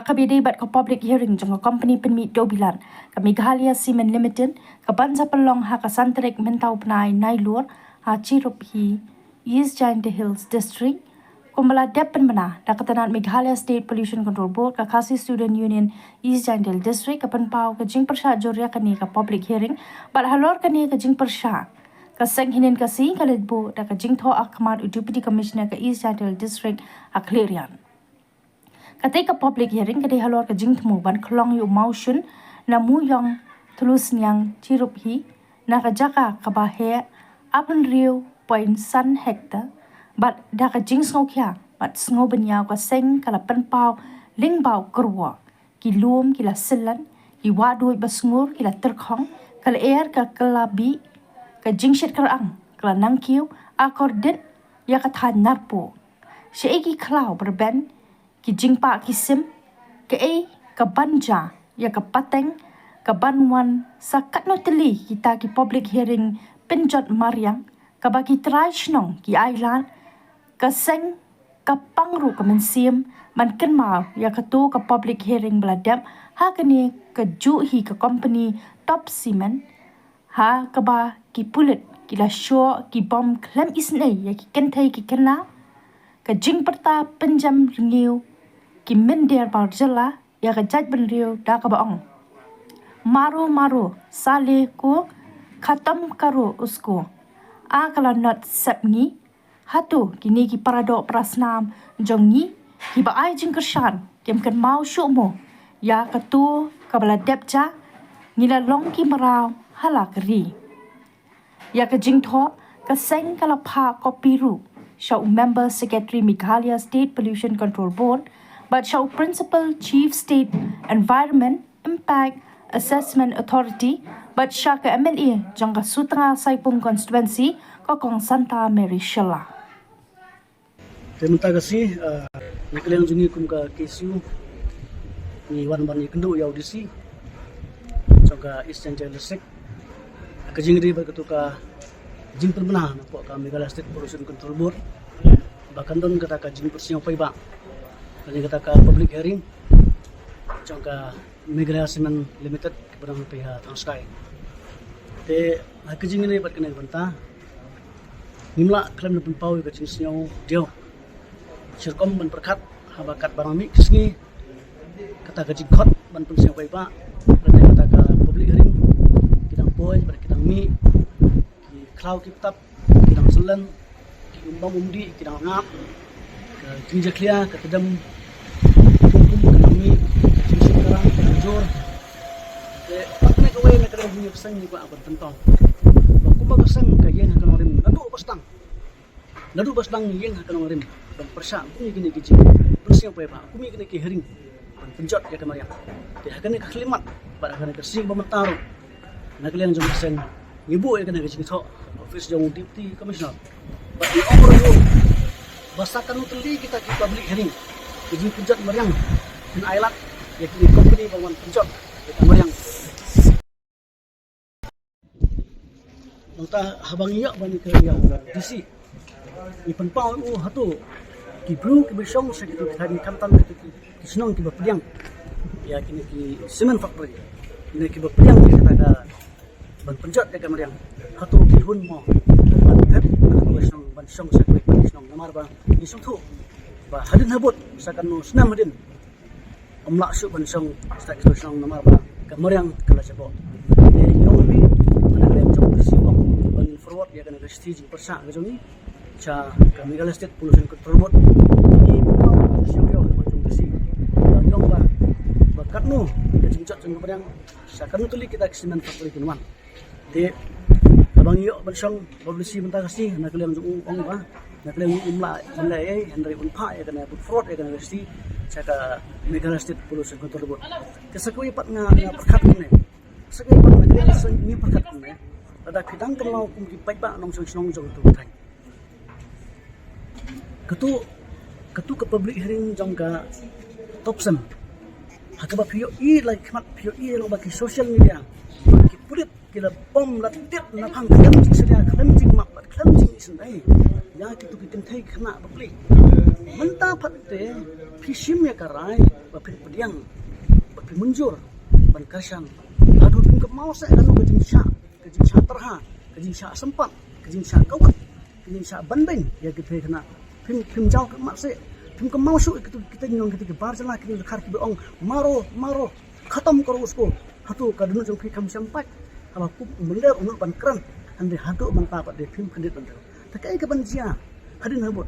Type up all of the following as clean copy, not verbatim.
kabidi bat ko public hearing jong company penmi dobilan ka Meghalaya Cement Limited ka banza pelong ka santrik mentau penai nailur chirup hi East Giant Hills District kumbala depan mana dakatanan Meghalaya State Pollution Control Board ka Khasi Student Union East Giant Hills District ka penpau ka jing persya jorya kani ka public hearing bat halor kani ka jing persya ka senghinin ka si ka lidbo da ka jing tho akmat Deputy Commissioner ka East Giant Hills District Clearian ketika public hearing kadai halor ka jing thmu ban khlong yu motion na mu yang tulus nyang chirup hi na ka jaka ka ba he apan riu point san hekta bat da ka jing sngo kya bat sngo benya ka seng kala pen pau ling bau kurwa ki lum ki la silan ki wadoi basngur ki la terkhong kala air ka kalabi ka jing shit karang kala nangkiu akordit ya ka than narpo sheegi klau berben ki jingpa kisim ke ka banja ya ka pateng ka banwan sakat no teli kita ki public hearing penjot mariang ka bagi tradisional ki island ka seng ka pangru ka mensim man ken mau ya ka tu ka public hearing beladam ha kani ka ju hi ka company top cement ha ka ba ki pulit ki la show ki bom klem isne ya ki kentai ki kena ka jing perta penjam renew ki mendir barjala ya ka jaj benriu da ka baong maru sale ko khatam karo usko akala not sapni hatu kini ki parado prasnam jongi ki ba ai jing kershan kem kan mau syumo ya ka tu ka bala depja ngila long ki marau hala kri ya ka jing tho ka seng kala pha ko piru show member secretary Meghalaya State Pollution Control Board but show Principal Chief State Environment Impact Assessment Authority but Shaka MLA jangka sutra Saipung Constituency kokong Santa Mary Shella. Terima kasih nakalian jungi kum ka KSU ni wan ban ikendu ya audisi jangka Eastern Jalesek kajingri berketuka jing perbenah nampak ka Meghalaya State Pollution Control Board bahkan don kata ka jing persiang pai ba kali kata ka public hearing jangka Meghalaya Cement Limited kepada pihak Transkai te hakijing ini bat kena banta nimla klaim na pau ka jing snyau dio sirkom ban perkat habakat barami kisngi kata ka jing khot ban persiang pai ba kali kata ka public hearing kidang poi bar kidang mi ki klau kitab kidang selan ki umbang umdi kidang ngap kinja klia ka kedam kami kecil sekarang jujur patne ka way na kada bunyi pesan ni ko aban pentong aku bagasang kayen hakan orim nadu basdang yen hakan orim ban persa bunyi gini gici persiang pa aku mi gini ki hering ban penjot ya kamariang te hakan ka klimat pada hakan ka sing bamentaro nakalian jong pesan ibu ya kana gici tho office jong deputy commissioner ba di omro basakan uteli kita ki public hearing jadi penjot mariang dan island ya kini company bangun penjot kita mariang nota habang iya bani ke ya DC ipan pau hatu ki blue ki besong sekitu tadi kantan ki senong ki bapediang ya kini ki cement factory ini ki bapediang ki kata ban penjot ya mariang hatu ki hun mo ban kat besong ban song sekitu senong namar ba isong tu ba hadin habut misalkan no senam hadin amla su ban song stak so song namar ba kamariang kala sebo yo bi ana lem jong si bom ban forward ya kana stage persa gajoni cha Meghalaya State Pollution Control Board ni pau siu yo ban jong si yong ba bakat no jinjot jong kamariang sakan tuli kita cement factory kinwan de abang yo ban song publisi bentar kasi nak lem jong ong ba nakalian imla Henry Unpa ya kana fraud ya kana resti saka Meghalaya State Pollution Control Board kesakui pat nga perkat ne sakui pat nakalian sang ni perkat ne ada kidang kenau kum ki pai ba nong song jong tu thai ketu ke public hearing jong ka topsem hakaba pio i like mat pio i lo baki social media ki pulit kila bom la tip na phang kadam sedia kadam jing mak kadam jing isnai ya kitu kitin thai khna bakli Mentah patte pishim ya karai bapin pediang bapin munjur ban karsan adu pin ke mau saya kan kejing sya terha kejing sya sempat kejing sya kawat kejing sya banding ya kita kena pim jauh ke mak se pim ke mau su kita nyong kita bar jala kita khar ki ong maro khatam karo usko hatu kadunu jong kam sampai kalau ku mender unur ban kran ande hadu mentah patte pim kendit bandel takai ke banjia hadin habot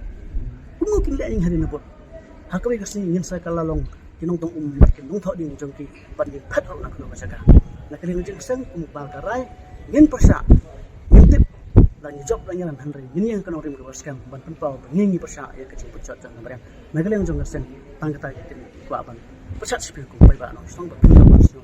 mungkin dia yang hari nabot. Hakawi kasi ingin saya kalalong kinong tong kinong thau ding jongki pandi phatro nak no masaka. Nakali ngajeng sang bal karai ngin persa. Ngintip dan job dan yalan handri. Ini yang kena rim kewaskan ban penpau ngingi persa ya kecil pecot jang namanya. Nakali ngajeng sang tang kata kitin ku aban. Persa sipirku bai ba no song ba pindah pas no